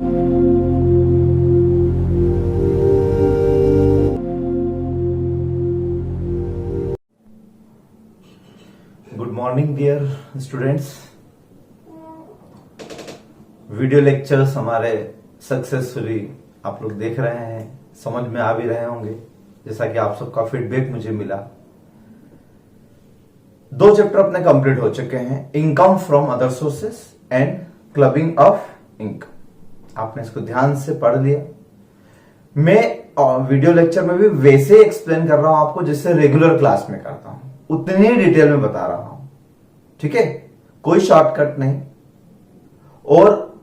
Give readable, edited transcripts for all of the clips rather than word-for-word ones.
Good morning dear students. Video lectures हमारे successfully आप लोग देख रहे हैं, समझ में आ भी रहे होंगे, जैसा कि आप सबका फीडबैक मुझे मिला। 2 चैप्टर अपने कंप्लीट हो चुके हैं, income from other sources and clubbing of income. आपने इसको ध्यान से पढ़ लिया। मैं वीडियो लेक्चर में भी वैसे ही एक्सप्लेन कर रहा हूं आपको जैसे रेगुलर क्लास में करता हूं, उतनी ही डिटेल में बता रहा हूं, ठीक है, कोई शॉर्टकट नहीं। और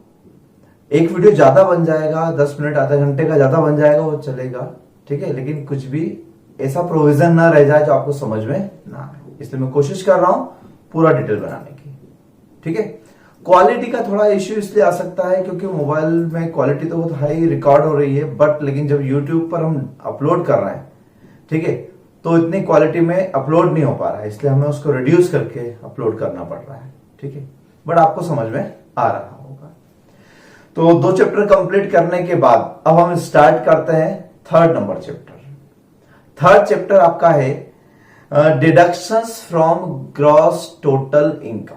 एक वीडियो ज्यादा बन जाएगा, 10 मिनट आधा घंटे का ज्यादा बन जाएगा, वो चलेगा, ठीक है, लेकिन कुछ भी ऐसा प्रोविजन ना रह जाए जो आपको समझ में ना आए। इसलिए मैं कोशिश कर रहा हूं पूरा डिटेल बनाने की, ठीक है। क्वालिटी का थोड़ा इश्यू इसलिए आ सकता है क्योंकि मोबाइल में क्वालिटी तो बहुत हाई रिकॉर्ड हो रही है, बट लेकिन जब यूट्यूब पर हम अपलोड कर रहे हैं, ठीक है, तो इतनी क्वालिटी में अपलोड नहीं हो पा रहा है, इसलिए हमें उसको रिड्यूस करके अपलोड करना पड़ रहा है, ठीक है, बट आपको समझ में आ रहा होगा। तो 2 चैप्टर कंप्लीट करने के बाद अब हम स्टार्ट करते हैं 3rd number chapter. 3rd chapter आपका है deductions from gross total income.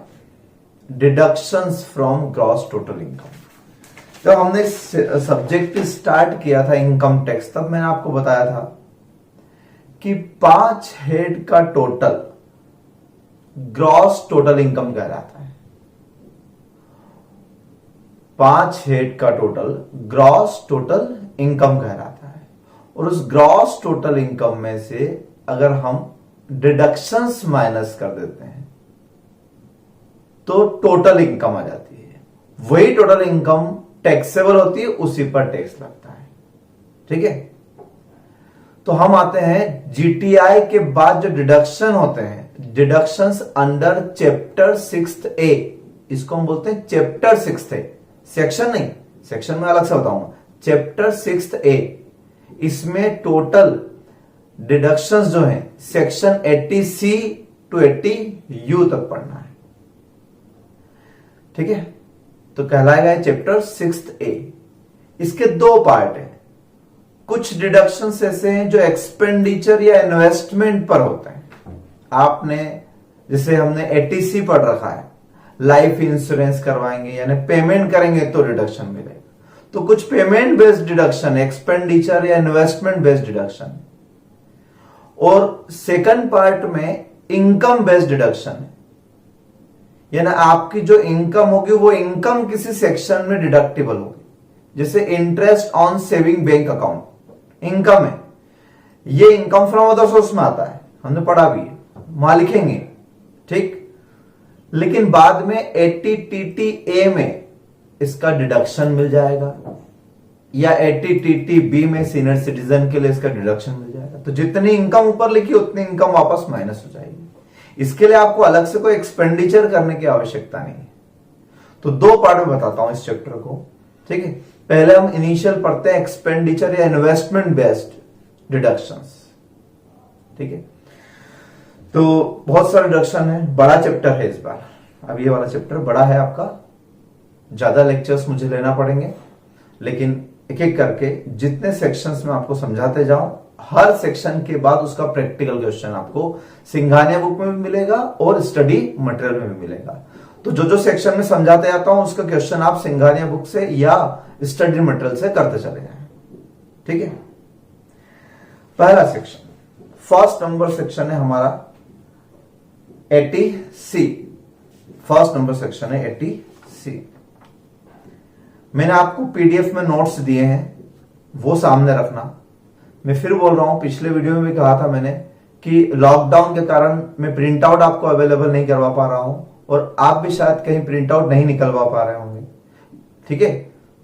Deductions from gross total income. जब हमने सब्जेक्ट स्टार्ट किया था इनकम टैक्स, तब मैंने आपको बताया था कि 5 हेड का टोटल ग्रॉस टोटल इनकम कहलाता है। 5 हेड का टोटल ग्रॉस टोटल इनकम कहलाता है। और उस ग्रॉस टोटल इनकम में से अगर हम डिडक्शंस माइनस कर देते हैं तो टोटल इनकम आ जाती है। वही टोटल इनकम टैक्सेबल होती है, उसी पर टैक्स लगता है, ठीक है। तो हम आते हैं जीटीआई के बाद जो डिडक्शन होते हैं, डिडक्शंस अंडर चैप्टर 6 ए, इसको हम बोलते हैं चैप्टर 6 ए, सेक्शन नहीं, सेक्शन में अलग से बताऊंगा। चैप्टर 6 ए, इसमें टोटल डिडक्शंस जो हैं सेक्शन 80 सी टू 80 यू तक पढ़ना है, ठीक है। तो कहलाएगा चैप्टर 6 ए। इसके 2 पार्ट हैं। कुछ डिडक्शंस ऐसे हैं जो एक्सपेंडिचर या इन्वेस्टमेंट पर होते हैं। आपने जैसे हमने 80C पढ़ रखा है, लाइफ इंश्योरेंस करवाएंगे यानी पेमेंट करेंगे तो डिडक्शन मिलेगा। तो कुछ पेमेंट बेस्ड डिडक्शन, एक्सपेंडिचर या इन्वेस्टमेंट बेस्ड डिडक्शन। और सेकंड पार्ट में इनकम बेस्ड डिडक्शन है, यानी आपकी जो इनकम होगी वो इनकम किसी सेक्शन में डिडक्टिबल होगी। जैसे interest on saving bank account income है, ये इनकम फ्रॉम अदर सोर्स में आता है, हमने पढ़ा भी है, वहां लिखेंगे, ठीक। लेकिन बाद में 80TTA में इसका डिडक्शन मिल जाएगा, या 80TTB में सीनियर सिटीजन के लिए इसका डिडक्शन मिल जाएगा। तो जितनी इनकम ऊपर लिखी उतनी इनकम वापस माइनस हो जाएगी। इसके लिए आपको अलग से कोई एक्सपेंडिचर करने की आवश्यकता नहीं है। तो 2 पार्ट में बताता हूं इस चैप्टर को, ठीक है। पहले हम इनिशियल पढ़ते हैं एक्सपेंडिचर या इन्वेस्टमेंट बेस्ड डिडक्शंस, ठीक है। तो बहुत सारे डिडक्शन है, बड़ा चैप्टर है इस बार। अब ये वाला चैप्टर बड़ा है आपका, ज्यादा लेक्चर्स मुझे लेना पड़ेंगे, लेकिन एक एक करके जितने सेक्शंस में आपको समझाते जाऊं, हर सेक्शन के बाद उसका प्रैक्टिकल क्वेश्चन आपको सिंघानिया बुक में भी मिलेगा और स्टडी मटेरियल में भी मिलेगा। तो जो जो सेक्शन में समझाते जाता हूं उसका क्वेश्चन आप सिंघानिया बुक से या स्टडी मटेरियल से करते चले जाएं, ठीक है। पहला सेक्शन, 1st नंबर सेक्शन है हमारा 80C। 1st नंबर सेक्शन है 80C। मैंने आपको पीडीएफ में नोट्स दिए हैं, वो सामने रखना। मैं फिर बोल रहा हूं, पिछले वीडियो में भी कहा था मैंने कि लॉकडाउन के कारण मैं प्रिंट आउट आपको अवेलेबल नहीं करवा पा रहा हूं, और आप भी शायद कहीं प्रिंट आउट नहीं निकलवा पा रहे होंगे, ठीक है।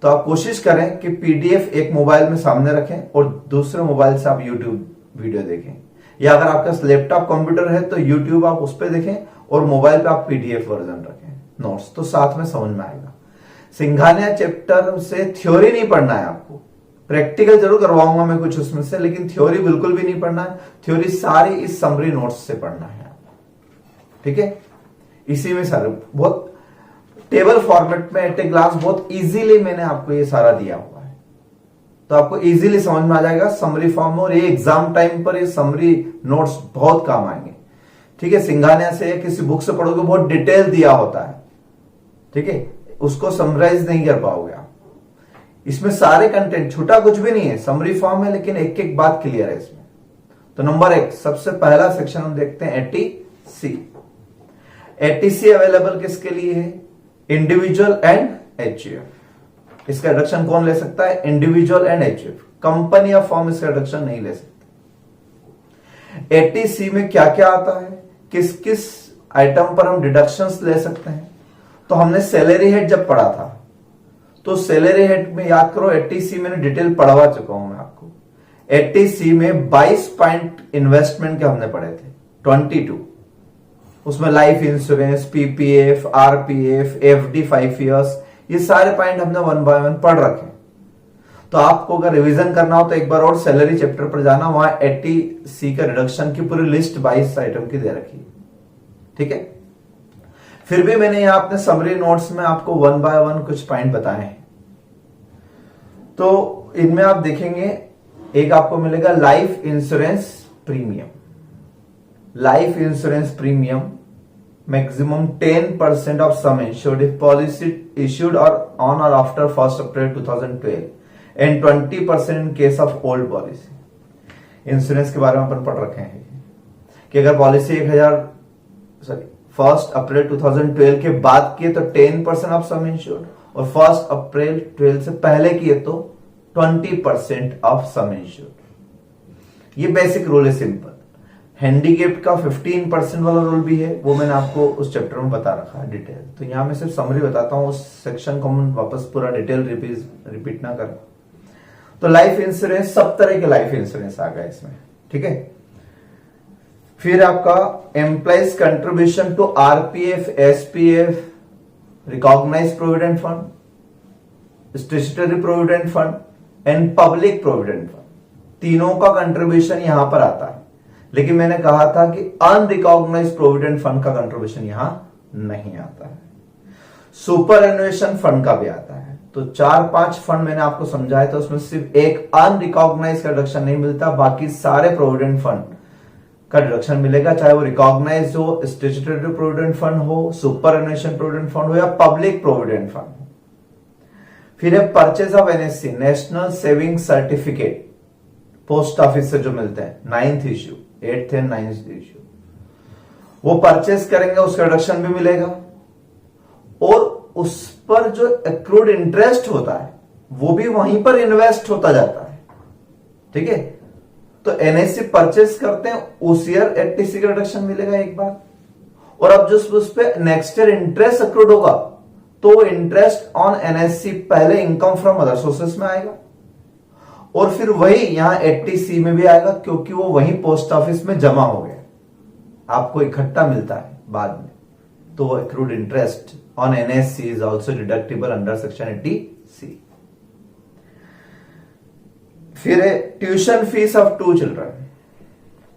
तो आप कोशिश करें कि पीडीएफ एक मोबाइल में सामने रखें और दूसरे मोबाइल से आप यूट्यूब वीडियो देखें, या अगर आपका लैपटॉप कंप्यूटर है तो यूट्यूब आप उस पर देखें और मोबाइल पे आप पीडीएफ वर्जन रखें नोट्स, तो साथ में समझ में आएगा। सिंघानिया चैप्टर से थ्योरी नहीं पढ़ना है आपको, प्रैक्टिकल जरूर करवाऊंगा मैं कुछ उसमें से, लेकिन थ्योरी बिल्कुल भी नहीं पढ़ना है। थ्योरी सारी इस समरी नोट्स से पढ़ना है, ठीक है। इसी में सारे बहुत टेबल फॉर्मेट में एट ए ग्लास बहुत इजीली मैंने आपको ये सारा दिया हुआ है, तो आपको इजीली समझ में आ जाएगा समरी फॉर्म में, और ये एग्जाम टाइम पर ये समरी नोट्स बहुत काम आएंगे। ठीक है, सिंघानिया से किसी बुक से पढ़ोगे बहुत डिटेल दिया होता है, ठीक है, उसको समराइज नहीं कर पाओगे आप। इसमें सारे कंटेंट, छूटा कुछ भी नहीं है, समरी फॉर्म है, लेकिन एक एक बात क्लियर है इसमें। तो नंबर 1 सबसे पहला सेक्शन हम देखते हैं एटीसी। एटीसी अवेलेबल किसके लिए है? Individual and HUF. इसका रिडक्शन कौन ले सकता है? Individual and HUF. कंपनी या फॉर्म इसका रिडक्शन नहीं ले सकते। एटीसी में क्या क्या आता है, किस किस आइटम पर हम डिडक्शंस ले सकते हैं? तो हमने सैलरी हेड जब पढ़ा था, तो सैलरी हेड में याद करो, एटीसी मैंने डिटेल पढ़वा चुका हूं मैं आपको। एटीसी में 22 पॉइंट इन्वेस्टमेंट के हमने पढ़े थे, 22। उसमें life insurance, PPF, RPF, FD 5 years, ये सारे पॉइंट हमने 1 बाय 1 पढ़ रखे। तो आपको अगर रिवीजन करना हो तो एक बार और सैलरी चैप्टर पर जाना, वहां एटीसी का रिडक्शन की पूरी लिस्ट 22 आइटम की दे रखी है। ठीक है, फिर भी मैंने यहां अपने समरी नोट्स में आपको 1 बाय 1 कुछ पॉइंट बताए हैं। तो इनमें आप देखेंगे, एक आपको मिलेगा life insurance premium. Life insurance premium maximum 10% of some insured if policy issued और ऑन और after 1 April 2012 and 20% in case of old policy. Insurance के बारे में अपन पढ़ रखे हैं कि अगर पॉलिसी 1 अप्रैल 2012 के बाद किए तो 10% ऑफ सम इंश्योर्ड, और 1 अप्रैल 12 से पहले किए तो 20% ऑफ सम इंश्योर्ड। ये बेसिक रूल है, सिंपल। हैंडीकेप्ड का 15% वाला रूल भी है, वो मैंने आपको उस चैप्टर में बता रखा है डिटेल। तो यहां मैं सिर्फ समरी बताता हूं, उस सेक्शन को हम वापस पूरा डिटेल रिपीट ना करें। तो लाइफ इंश्योरेंस, सब तरह के लाइफ इंश्योरेंस आ गए इसमें। ठीक है, फिर आपका employees contribution to RPF, SPF, recognised provident fund, statutory provident fund and public provident fund, तीनों का कंट्रीब्यूशन यहां पर आता है। लेकिन मैंने कहा था कि अनरिकॉग्नाइज्ड प्रोविडेंट फंड का कंट्रीब्यूशन यहां नहीं आता है। सुपर एनुएशन फंड का भी आता है। तो 4-5 फंड मैंने आपको समझाया, तो उसमें सिर्फ एक अनरिकॉग्नाइज्ड का डिडक्शन नहीं मिलता, बाकी सारे प्रोविडेंट फंड का डिडक्शन मिलेगा, चाहे वो रिकॉग्नाइज्ड हो, स्टैट्यूटरी प्रोविडेंट फंड हो, सुपर एनुएशन प्रोविडेंट फंड हो या पब्लिक प्रोविडेंट फंड हो। फिर है purchase of NSC, national saving certificate, post office से जो मिलते हैं, 9th issue, 8th and 9th issue, वो परचेज करेंगे, उसका रिडक्शन भी मिलेगा। और उस पर जो एक्रूड इंटरेस्ट होता है वो भी वहीं पर इन्वेस्ट होता जाता है। ठीक है, तो एनएससी परचेज करते हैं, उस ईयर एटीसी का रिडक्शन मिलेगा एक बार। और अब जो उस पर नेक्स्ट ईयर इंटरेस्ट एक्रूड होगा, तो इंटरेस्ट ऑन एनएससी पहले इनकम फ्रॉम अदर सोर्सेस में आएगा, और फिर वही यहां एटीसी में भी आएगा, क्योंकि वो वही पोस्ट ऑफिस में जमा हो गया, आपको इकट्ठा मिलता है बाद में। तो वो accrued interest on NSC is also deductible under section 80C। फिर है tuition fees of 2 children.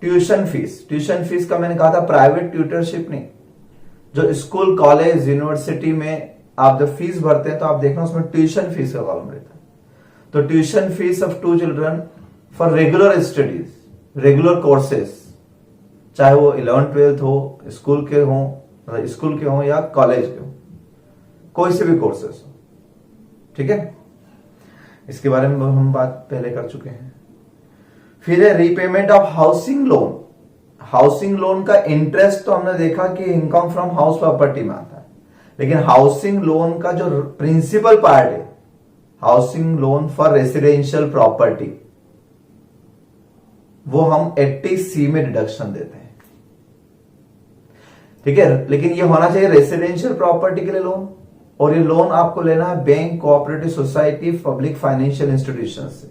Tuition fees का मैंने कहा था प्राइवेट ट्यूटरशिप नहीं, जो स्कूल, कॉलेज, यूनिवर्सिटी में आप जब फीस भरते हैं तो आप देखना उसमें ट्यूशन फीस का कॉलम रहता है। तो tuition fees of 2 children for regular studies, regular courses, चाहे वो 11th 12th हो, स्कूल के हो या कॉलेज के हो, कोई से भी कोर्सेस हो। ठीक है, इसके बारे में हम बात पहले कर चुके हैं। फिर है repayment of housing loan. Housing loan का इंटरेस्ट तो हमने देखा कि इनकम फ्रॉम हाउस प्रॉपर्टी में आता है, लेकिन हाउसिंग लोन का जो प्रिंसिपल पार्ट है, housing loan for residential property, वो हम 80C में डिडक्शन देते हैं। ठीक है, लेकिन ये होना चाहिए रेसिडेंशियल प्रॉपर्टी के लिए लोन, और ये लोन आपको लेना है bank, cooperative society, public financial institution से,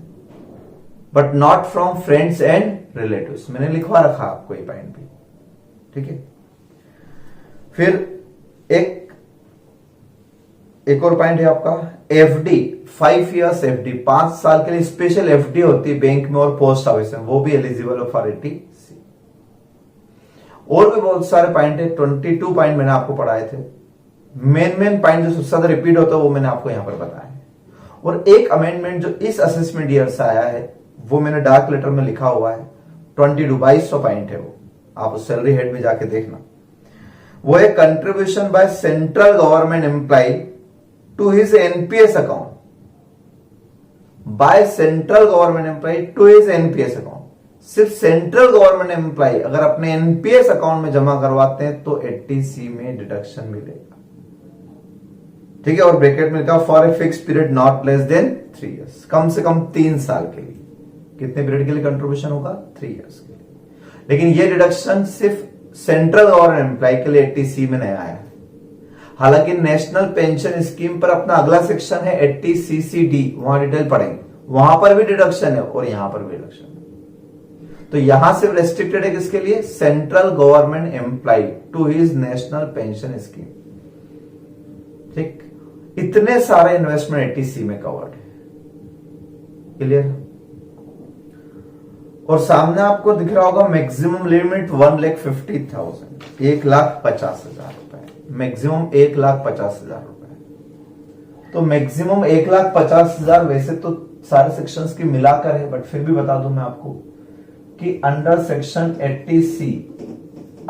but not from friends and relatives. मैंने लिखवा रखा आपको ये पॉइंट भी। ठीक है, फिर एक और पॉइंट है आपका एफडी, 5 इयर्स एफडी, 5 साल के लिए स्पेशल एफडी होती है बैंक में और पोस्ट ऑफिस में, वो भी एलिजिबल फॉर 80C। और भी बहुत सारे पॉइंट है, 22 पॉइंट मैंने आपको पढ़ाए थे। मेन पॉइंट जो सबसे ज्यादा रिपीट होता है वो मैंने आपको यहां पर बताया है। और एक अमेंडमेंट जो इस असेसमेंट ईयर से आया है वो मैंने डार्क लेटर में लिखा हुआ है, 2200 पॉइंट है वो, आप उस सैलरी हेड में जाके देखना। वो है contribution by central government employee to his NPS account, by central government employee to his NPS account. सिर्फ सेंट्रल गवर्नमेंट एम्प्लॉय अगर अपने एनपीएस अकाउंट में जमा करवाते हैं तो 80C में डिडक्शन मिलेगा, ठीक है। और ब्रैकेट में लिखा for a fix period not less than 3 years, कम से कम 3 साल के लिए। कितने पीरियड के लिए कंट्रीब्यूशन होगा? 3 इयर्स के लिए। लेकिन ये डिडक्शन सिर्फ सेंट्रल गवर्नमेंट एम्प्लॉय के लिए 80C में नया आया है। हालांकि नेशनल पेंशन स्कीम पर अपना अगला सेक्शन है 80CCD, वहां डिटेल पढ़ेंगे, वहां पर भी डिडक्शन है और यहां पर भी डिडक्शन है। तो यहां सिर्फ रेस्ट्रिक्टेड है किसके लिए? Central government employee to his national pension scheme, ठीक। इतने सारे इन्वेस्टमेंट 80C में कवर्ड है, क्लियर। और सामने आपको दिख रहा होगा मैक्सिमम लिमिट 1,50,000, 1,50,000 रुपए, मैक्सिमम 1,50,000 रुपए। तो मैक्सिमम 1,50,000 वैसे तो सारे सेक्शंस की मिलाकर है, बट फिर भी बता दूं मैं आपको कि अंडर सेक्शन 80C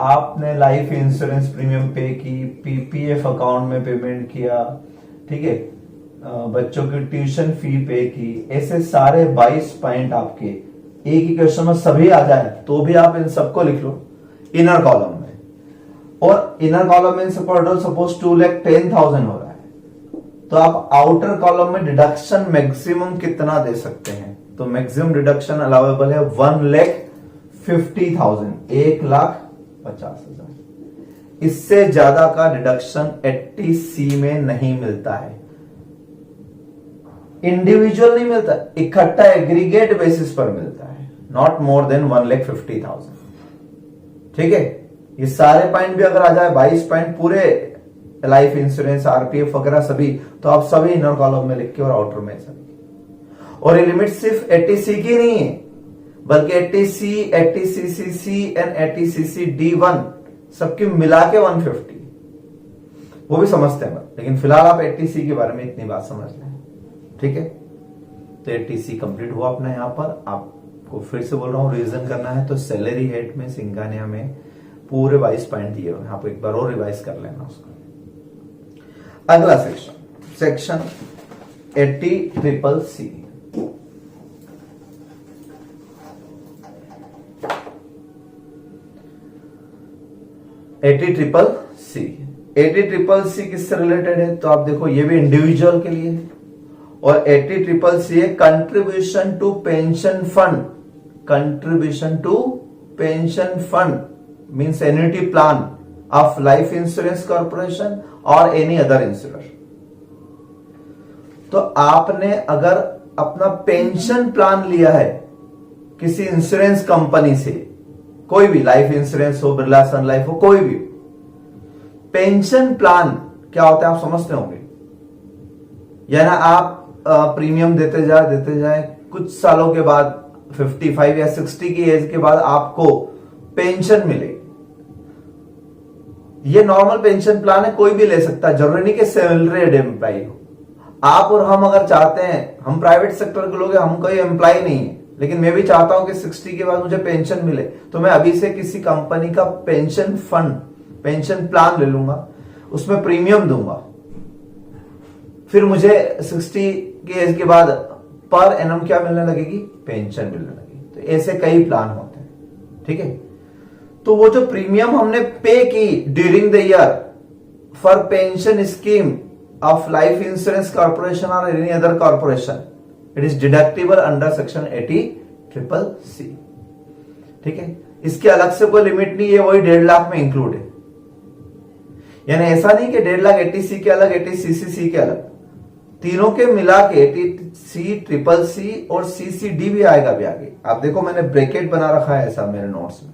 आपने लाइफ इंश्योरेंस प्रीमियम पे की, पीपीएफ अकाउंट में पेमेंट किया, ठीक है, बच्चों की ट्यूशन फी पे की, ऐसे सारे 22 पॉइंट आपके एक ही क्वेश्चन में सभी आ जाए तो भी आप इन सबको लिख लो इनर कॉलम में। और इनर कॉलम में सपोज 2,10,000 हो रहा है तो आप आउटर कॉलम में डिडक्शन मैक्सिमम कितना दे सकते हैं? तो मैक्सिमम डिडक्शन अलाउेबल है 1,50,000, 1,50,000। इससे ज्यादा का डिडक्शन 80C में नहीं मिलता है, इंडिविजुअल नहीं मिलता, इकट्ठा एग्रीगेट बेसिस पर मिलता है, नॉट मोर देन 1,50,000, ठीक है। ये सारे पॉइंट भी अगर आ जाए 22 पॉइंट पूरे लाइफ इंश्योरेंस आरपीएफ वगैरह सभी, तो आप सभी इनर कॉलम में लिख के और आउटर में सभी। और ये लिमिट सिर्फ 80C की नहीं है, बल्कि 80C, 80CCC एंड 80CCD1 सबकी मिला के 150, वो भी समझते हैं। लेकिन फिलहाल आप 80C के बारे में इतनी बात समझ लें, ठीक है। तो 80C कंप्लीट हुआ अपना। यहां पर आपको फिर से बोल रहा हूं, रिवीजन करना है तो सैलरी हेड में सिंघानिया में पूरे 22 पॉइंट दिए हुए, आप एक बार और रिवाइज कर लेना उसको। अगला सेक्शन 80CCC। एटी किससे रिलेटेड है? तो आप देखो ये भी इंडिविजुअल के लिए है। और 80CCC है contribution to pension fund, contribution to pension fund means annuity plan of life insurance corporation और एनी अदर इंश्योरर। तो आपने अगर अपना पेंशन प्लान लिया है किसी इंश्योरेंस कंपनी से, कोई भी लाइफ इंश्योरेंस हो, बिरला सन लाइफ हो, कोई भी पेंशन प्लान क्या होता है आप समझते होंगे। यानी आप प्रीमियम देते जाए कुछ सालों के बाद 55 या 60 की एज के बाद आपको पेंशन मिले। ये नॉर्मल पेंशन प्लान है, कोई भी ले सकता है, जरूरी नहीं कि सैलरीड एम्प्लॉय हो। आप और हम अगर चाहते हैं, हम प्राइवेट सेक्टर के लोग हैं, हम कोई एम्प्लॉय नहीं है, लेकिन मैं भी चाहता हूं कि 60 के बाद मुझे पेंशन मिले, तो मैं अभी से किसी कंपनी का पेंशन फंड, पेंशन प्लान ले लूंगा, उसमें प्रीमियम दूंगा, फिर मुझे 60 की एज के बाद पर एनम क्या मिलने लगेगी? पेंशन मिलने लगेगी। तो ऐसे कई प्लान होते हैं, ठीक है। तो वो जो प्रीमियम हमने पे की during the year for pension scheme of life insurance corporation और any other corporation, it is deductible under section 80CCC, ठीक है। इसके अलग से कोई लिमिट नहीं है, वही 1.5 लाख में इंक्लूड है। यानी ऐसा नहीं कि 1.5 लाख 80C के अलग, 80CCC के अलग, तीनों के मिला के 80CCC और CCD भी आएगा भी आगे। आप देखो मैंने ब्रैकेट बना रखा है ऐसा मेरे नोट्स में,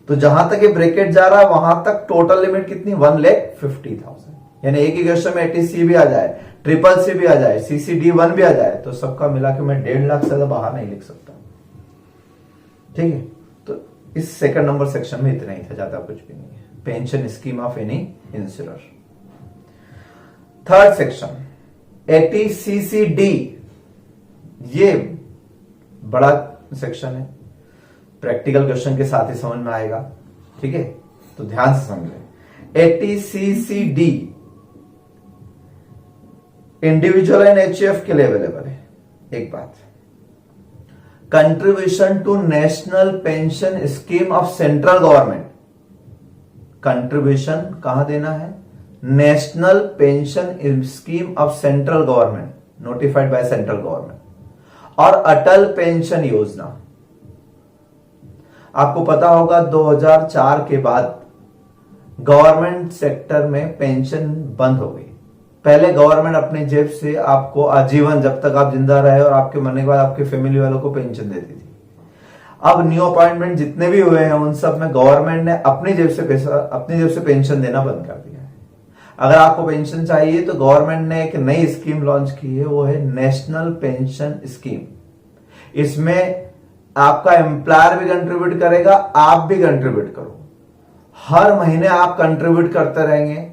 तो जहां तक ये ब्रैकेट जा रहा है वहां तक टोटल लिमिट कितनी? 1,50,000। यानी एक ही क्वेश्चन में 80C भी आ जाए, CCC भी आ जाए, CCD1 भी आ जाए, तो सबका मिला के मैं 1.5 लाख से ज्यादा बाहर नहीं लिख सकता, ठीक है। तो इस सेकंड नंबर सेक्शन में इतना ही था, ज्यादा कुछ भी नहीं है। Pension scheme of any insurer, third section 80CCD, ये बड़ा सेक्शन है, प्रैक्टिकल क्वेश्चन के साथ ही समझ में आएगा, ठीक है, तो ध्यान से समझें। 80CCD इंडिविजुअल एंड एचयूएफ के लिए अवेलेबल है। एक बात, contribution to national pension scheme of central government, contribution कहां देना है, national pension scheme of central government notified by central government, और अटल पेंशन योजना। आपको पता होगा 2004 के बाद गवर्नमेंट सेक्टर में पेंशन बंद हो गई। पहले गवर्नमेंट अपने जेब से आपको आजीवन, जब तक आप जिंदा रहे और आपके मरने के बाद आपके फैमिली वालों को पेंशन देती थी। अब न्यू अपॉइंटमेंट जितने भी हुए हैं उन सब में गवर्नमेंट ने अपनी जेब से पैसा, अपनी जेब से पेंशन देना बंद कर दिया है। अगर आपको पेंशन चाहिए तो गवर्नमेंट ने एक नई स्कीम लॉन्च की है, वो है नेशनल पेंशन स्कीम। इसमें आपका एम्प्लॉयर भी कंट्रीब्यूट करेगा, आप भी कंट्रीब्यूट करो, हर महीने आप कंट्रीब्यूट करते रहेंगे,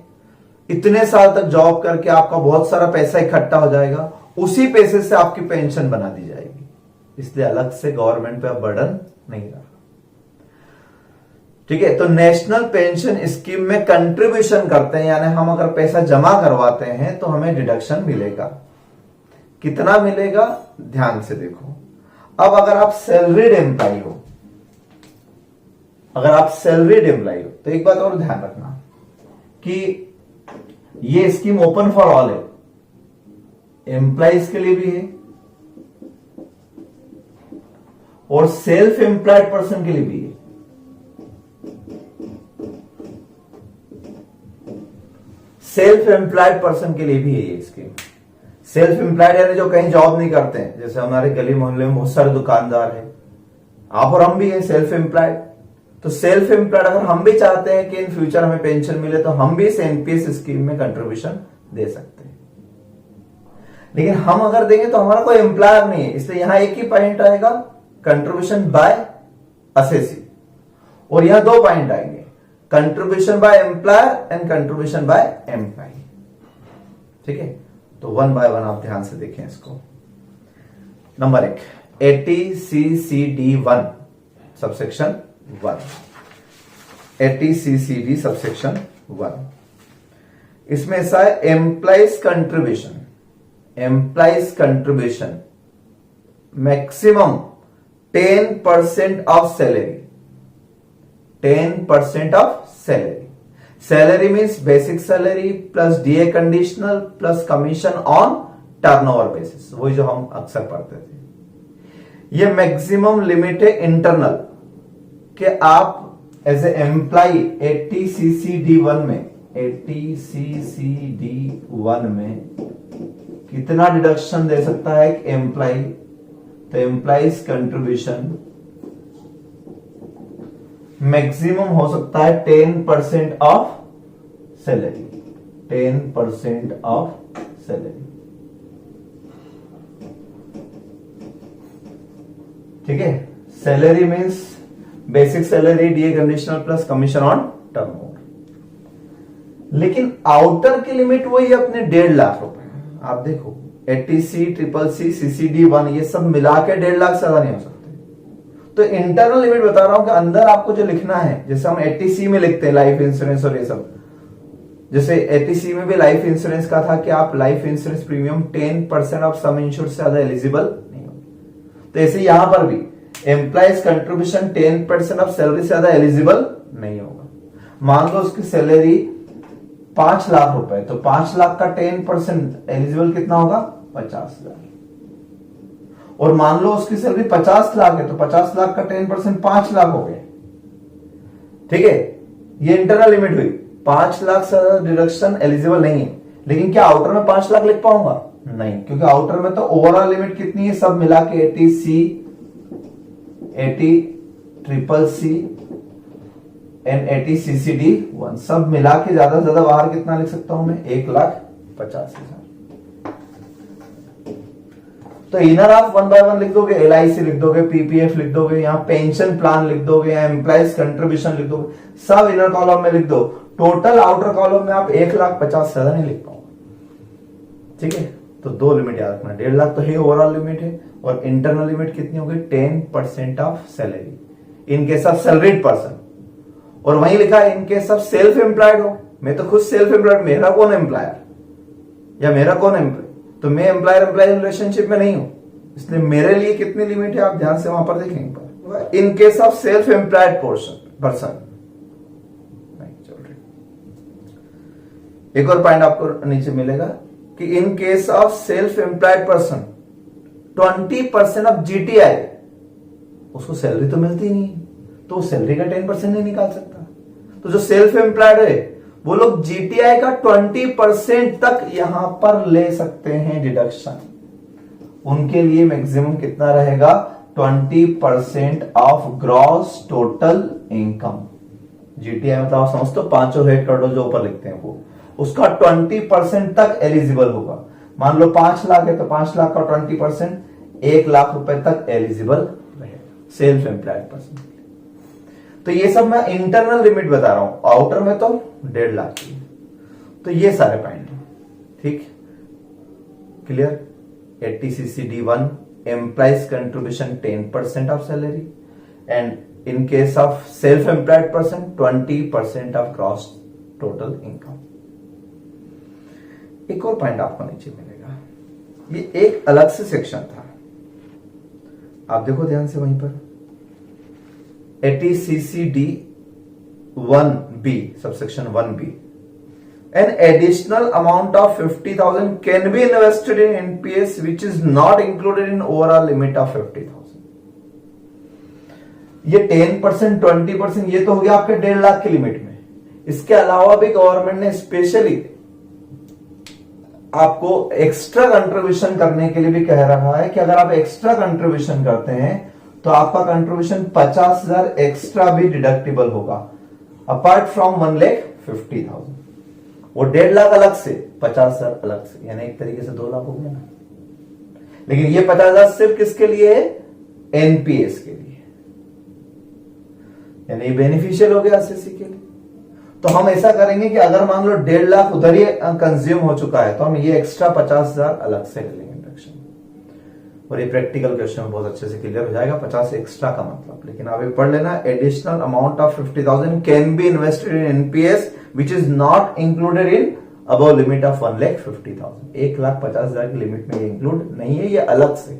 इतने साल तक जॉब करके आपका बहुत सारा पैसा इकट्ठा हो जाएगा, उसी पैसे से आपकी पेंशन बना दी जाएगी। इसलिए अलग से गवर्नमेंट पे अब बर्डन नहीं रहा, ठीक है। तो नेशनल पेंशन स्कीम में कंट्रीब्यूशन करते हैं, यानी हम अगर पैसा जमा करवाते हैं तो हमें डिडक्शन मिलेगा। कितना मिलेगा, ध्यान से देखो। अब अगर आप सैलरीड एम्प्लॉय हो, अगर आप सैलरीड एम्प्लॉय हो तो एक बात और ध्यान रखना कि ये स्कीम ओपन फॉर ऑल है, एम्प्लॉयज के लिए भी है और सेल्फ एम्प्लॉयड पर्सन के लिए भी है। सेल्फ एम्प्लॉयड पर्सन के लिए भी है ये स्कीम। सेल्फ एम्प्लॉयड यानी जो कहीं जॉब नहीं करते हैं, जैसे हमारे गली मोहल्ले में बहुत सारे दुकानदार हैं, आप और हम भी हैं सेल्फ एम्प्लॉयड। तो सेल्फ एम्प्लॉयड अगर हम भी चाहते हैं कि इन फ्यूचर हमें पेंशन मिले तो हम भी इस एनपीएस स्कीम में कंट्रीब्यूशन दे सकते हैं। लेकिन हम अगर देंगे तो हमारा कोई एम्प्लॉयर नहीं है, इसलिए यहां एक ही पॉइंट आएगा, कंट्रीब्यूशन बाय असेसी, और यहां दो पॉइंट आएंगे, contribution by employer and contribution by employee, ठीक है। तो वन बाय वन आप ध्यान से देखें इसको। Number 1 80CCD1 subsection 1, 80CCD subsection 1, इसमें ऐसा है employees contribution, employees contribution maximum 10% of salary, 10% of salary. Salary means basic salary plus DA conditional plus commission on turnover basis, वही जो हम अक्सर पढ़ते थे। ये मैक्सिमम लिमिट है इंटरनल, कि आप एज ए एम्प्लॉय 80CCD1 में, 80CCD1 में कितना डिडक्शन दे सकता है एक एम्प्लॉय, तो एम्प्लॉइज कंट्रीब्यूशन मैक्सिमम हो सकता है 10% ऑफ सैलरी, 10% ऑफ सैलरी, ठीक है। Salary means basic salary, DA conditional plus commission on turnover. लेकिन आउटर की लिमिट वही अपने 1.5 लाख रुपए। आप देखो 80C, CCC, CCD1 ये सब मिला के 1.5 लाख से ज्यादा नहीं हो सकते। तो इंटरनल लिमिट बता रहा हूं कि अंदर आपको जो लिखना है, जैसे हम 80C में लिखते हैं लाइफ इंश्योरेंस और ये सब, जैसे 80C में भी लाइफ इंश्योरेंस का था कि आप life insurance premium 10% of some insured से ज्यादा एलिजिबल नहीं होगी। तो ऐसे यहां पर भी एम्प्लॉइज कंट्रीब्यूशन 10% ऑफ सैलरी से ज्यादा एलिजिबल नहीं होगा। मान लो उसकी सैलरी 5 लाख रुपए, तो 5 लाख का 10% एलिजिबल कितना होगा, 50,000। और मान लो उसकी सैलरी 50 लाख है, तो 50 लाख का 10% 5 लाख हो गए, ठीक है। ये इंटरनल लिमिट हुई, 5 लाख से डिडक्शन एलिजिबल नहीं है। लेकिन क्या आउटर में 5 लाख लिख पाऊंगा, नहीं, क्योंकि आउटर में तो ओवरऑल लिमिट कितनी है, सब मिला के 80C, 80CCC एंड 80CCD1 सब मिला के ज्यादा से ज्यादा बाहर कितना लिख सकता हूं मैं, 1,50,000। तो इनर आप 1 बाय 1 लिख दोगे, LIC लिख दोगे, PPF लिख दोगे, यहाँ पेंशन प्लान लिख दोगे, यहाँ एम्प्लॉइज कंट्रीब्यूशन लिख दोगे, सब इनर कॉलम में लिख दो। टोटल आउटर कॉलम में आप 1,50,000 से ज्यादा नहीं लिख पाओगे। ठीक है, तो दो लिमिट याद रखना, 1.5 लाख तो है ओवरऑल लिमिट है, और इंटरनल लिमिट कितनी होगी 10% of salary in case of salaried person. और वहीं लिखा है इन केस ऑफ सेल्फ एम्प्लॉयड हो, मैं तो खुद सेल्फ एम्प्लॉयड, मेरा कौन एम्प्लॉयर या मेरा कौन एम्प्लॉय, तो मैं एम्प्लॉयर एम्प्लॉय रिलेशनशिप में नहीं हूं, इसलिए मेरे लिए कितनी लिमिट है आप ध्यान से वहां पर देखेंगे। इन case of self employed person, एक और पॉइंट आपको नीचे मिलेगा कि in case of self employed person 20% of GTI, उसको सैलरी तो मिलती नहीं, तो सैलरी का 10% नहीं निकाल सकता। तो जो सेल्फ एम्प्लॉयड है वो लोग जीटीआई का 20% तक यहां पर ले सकते हैं डिडक्शन। उनके लिए मैक्सिमम कितना रहेगा 20% of gross total income. GTI मतलब आप समझते हो 5 और 1 करोड़ जो ऊपर लिखते हैं वो, उसका 20% तक एलिजिबल होगा। मान लो 5 लाख है तो 5 लाख का 20% 1 लाख रुपए तक एलिजिबल रहेगा सेल्फ एम्प्लॉयड पर्सन। तो ये सब मैं इंटरनल लिमिट बता रहा हूं, आउटर में तो 1.5 लाख की। तो ये सारे पॉइंट है, ठीक clear. 80CC-D1 employees contribution 10% of salary and in case of self employed person 20% of gross total income. एक और पॉइंट आपको नीचे मिलेगा, ये एक अलग से सेक्शन था, आप देखो ध्यान से वहीं पर 80CC-D1B subsection 1B, an additional amount of 50,000 can be invested in NPS which is not included in overall limit of 50,000। ये 10% 20% ये तो हो गया आपके 1.5 लाख की लिमिट में। इसके अलावा भी गवर्नमेंट ने स्पेशली आपको एक्स्ट्रा कंट्रीब्यूशन करने के लिए भी कह रहा है कि अगर आप एक्स्ट्रा कंट्रीब्यूशन करते हैं तो आपका कंट्रीब्यूशन 50,000 एक्स्ट्रा भी डिडक्टिबल होगा अपार्ट फ्रॉम 1,50,000। वो 1.5 लाख अलग से, 50,000 अलग से, यानी एक तरीके से 2 लाख हो गया ना। लेकिन ये 50,000 सिर्फ किसके लिए है, एनपीएस के लिए, यानी बेनिफिशियल हो गया एसएससी के लिए। तो हम ऐसा करेंगे कि अगर मान लो 1.5 लाख उधर ही कंज्यूम हो चुका है तो हम ये एक्स्ट्रा 50,000 अलग से ले लेंगे इंडक्शन। और ये प्रैक्टिकल क्वेश्चन में बहुत अच्छे से क्लियर हो जाएगा 50 एक्स्ट्रा का मतलब। लेकिन आप ये पढ़ लेना, additional amount of 50,000 can be invested in NPS which is not included in above limit of 1,50,000। 1,50,000 की लिमिट में ये इंक्लूड नहीं है, ये अलग से,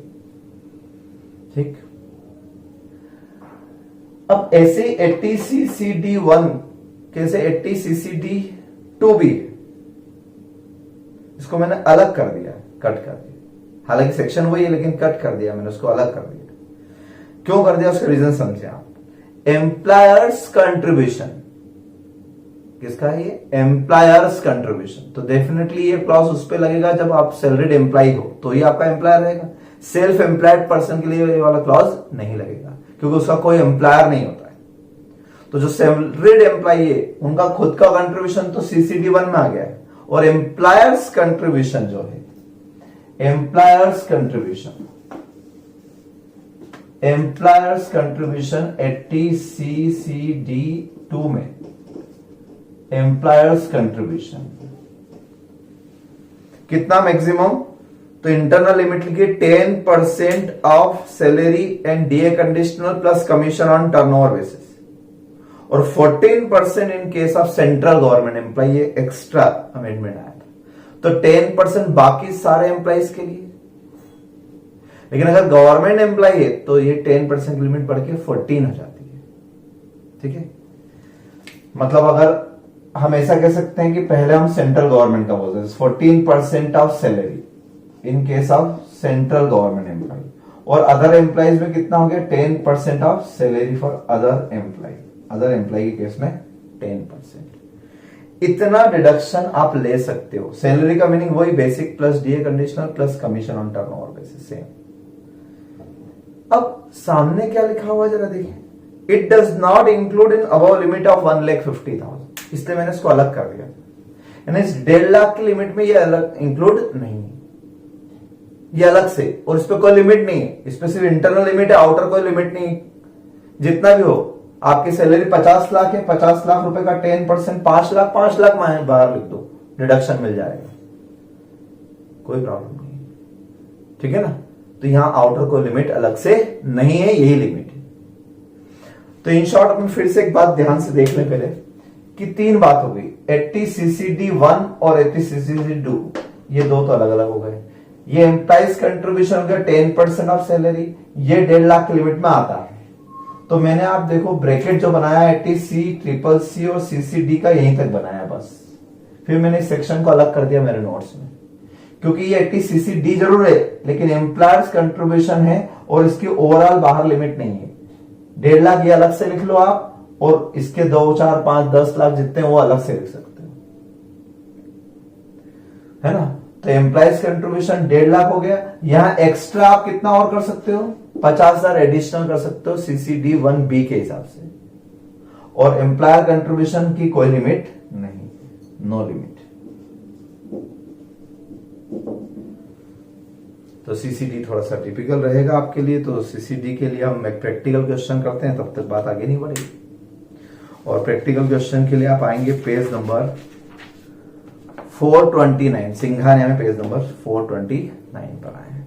ठीक। अब ऐसे 80CC-D1 कैसे 80CC-D2B, इसको मैंने अलग कर दिया, कट कर दिया। हालांकि सेक्शन वही है लेकिन कट कर दिया मैंने, उसको अलग कर दिया। क्यों कर दिया उसका रीजन समझे आप। एम्प्लॉयर्स कंट्रीब्यूशन किसका है ये, एम्प्लॉयर्स कंट्रीब्यूशन। तो डेफिनेटली ये क्लॉज उस पे लगेगा जब आप सैलरीड एम्प्लॉय हो तो ये आपका एम्प्लॉयर रहेगा। सेल्फ एम्प्लॉयड पर्सन के लिए ये वाला क्लॉज नहीं लगेगा क्योंकि उसका कोई एम्प्लॉयर नहीं होता है। तो जो सैलरीड एम्प्लॉय है उनका खुद का कंट्रीब्यूशन तो CC-D1 में आ गया है, और एम्प्लॉयर्स कंट्रीब्यूशन जो है, एम्प्लॉयर्स कंट्रीब्यूशन 80CC-D2 में एम्प्लॉयर्स कंट्रीब्यूशन कितना मैक्सिमम, तो इंटरनल लिमिट लिखिए 10% of salary and DA conditional plus commission on turnover basis, और 14% in case of central government employee. ये एक्स्ट्रा अमेंडमेंट आया था, तो 10% बाकी सारे एम्प्लॉयज के लिए। लेकिन अगर गवर्नमेंट एम्प्लॉय है तो ये 10% लिमिट बढ़ के 14 हो जाती है, ठीक है। मतलब अगर हम ऐसा कह सकते हैं कि पहले हम सेंट्रल गवर्नमेंट का बोलते हैं 14% of salary in case of central government employee, और अदर एम्प्लॉयज में कितना हो गया 10% of salary for other employee. Other employee के केस में 10%। इतना डिडक्शन आप ले सकते हो। सैलरी का मीनिंग वही basic plus DA conditional plus commission on turnover basis, same. अब सामने क्या लिखा हुआ जरा देखिए, it does not include in above limit of 1,50,000, इसलिए मैंने इसको अलग कर दिया। यानी इस 1.5 लाख की लिमिट में ये अलग इंक्लूड नहीं है, ये अलग से, और इस पर कोई लिमिट नहीं है। इस पर सिर्फ इंटरनल लिमिट है, आउटर कोई लिमिट नहीं। जितना भी हो, आपकी सैलरी 50 लाख है, 50 लाख रुपए का 10% 5 लाख, 5 लाख बाहर लिख दो, डिडक्शन मिल जाएगा, कोई प्रॉब्लम नहीं है, ठीक है ना। तो यहां आउटर कोई लिमिट अलग से नहीं है, यही लिमिट है। तो इन शॉर्ट अपन फिर से एक बात ध्यान से देख लें पहले कि 3 बात हो गई, 80CCD1 और 80CCD2, ये 2 तो अलग अलग हो गए। ये एम्प्लॉइज कंट्रीब्यूशन हो गया 10% ऑफ सैलरी, ये 1.5 लाख की लिमिट में आता है। तो मैंने आप देखो ब्रैकेट जो बनाया 80C, CCC और CCD का यहीं तक बनाया बस। फिर मैंने इस सेक्शन को अलग कर दिया मेरे नोट्स में, क्योंकि ये 80CCD जरूर है लेकिन एम्प्लॉयर्स कंट्रीब्यूशन है और इसकी ओवरऑल बाहर लिमिट नहीं है। 1.5 लाख ये अलग से लिख लो आप, और इसके 2, 4, 5, 10 लाख जितने वो अलग से लिख सकते हो, है ना। तो एम्प्लॉयज कंट्रीब्यूशन 1.5 लाख हो गया। यहां एक्स्ट्रा आप कितना और कर सकते हो, 50,000 एडिशनल कर सकते हो CCD1B के हिसाब से। और एम्प्लॉयर कंट्रीब्यूशन की कोई लिमिट नहीं, नो लिमिट। तो CCD थोड़ा सा टिपिकल रहेगा आपके लिए। तो CCD के लिए हम एक प्रैक्टिकल क्वेश्चन करते हैं, तब तक बात आगे नहीं बढ़ेगी। और प्रैक्टिकल क्वेश्चन के लिए आप आएंगे पेज नंबर 429, सिंघानिया में पेज नंबर 429 पर आए।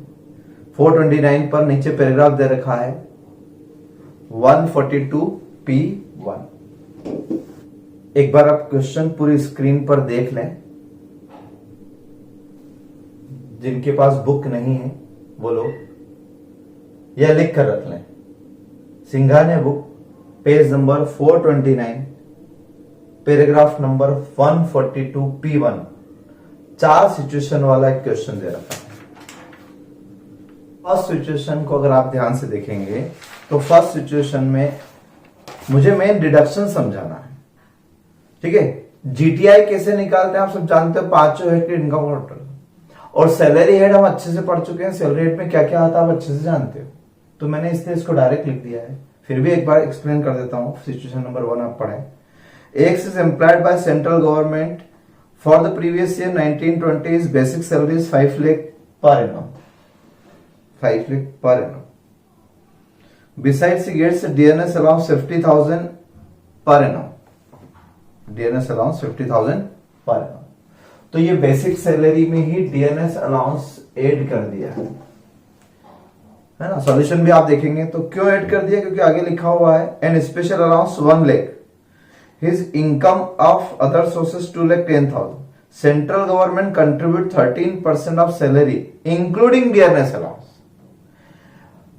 429 पर नीचे पैराग्राफ दे रखा है 142P1। एक बार आप क्वेश्चन पूरी स्क्रीन पर देख लें। जिनके पास बुक नहीं है वो लोग यह लिख कर रख लें, Singhania book page number 429 paragraph number 142P1। 4 situation वाला एक क्वेश्चन दे रखा है। फर्स्ट सिचुएशन को अगर आप ध्यान से देखेंगे तो फर्स्ट सिचुएशन में मुझे मेन डिडक्शन समझाना है, ठीक है। GTI कैसे निकालते हैं आप सब जानते हो, 5 हेड की इनकम टोटल। और सैलरी हेड हम अच्छे से पढ़ चुके हैं, सैलरी हेड में क्या क्या आता है आप अच्छे से जानते हो। तो मैंने इसलिए इसको डायरेक्ट लिख दिया है, फिर भी एक बार एक्सप्लेन कर देता हूं। सिचुएशन नंबर 1 आप पढ़ें। X is employed by central government for the previous year 1920. His basic salary is 5 lakh per annum. 5 lakh per annum. Besides, he gets a DNS allowance 50,000 per annum. DNS allowance 50,000 per annum. तो ये basic salary में ही DNS allowance add कर दिया है ना। Solution भी आप देखेंगे तो क्यों ऐड कर दिया, क्योंकि आगे लिखा हुआ है and special allowance 1 lakh, his income of other sources 2,10,000, central government contribute 13% of salary including DNS allowance.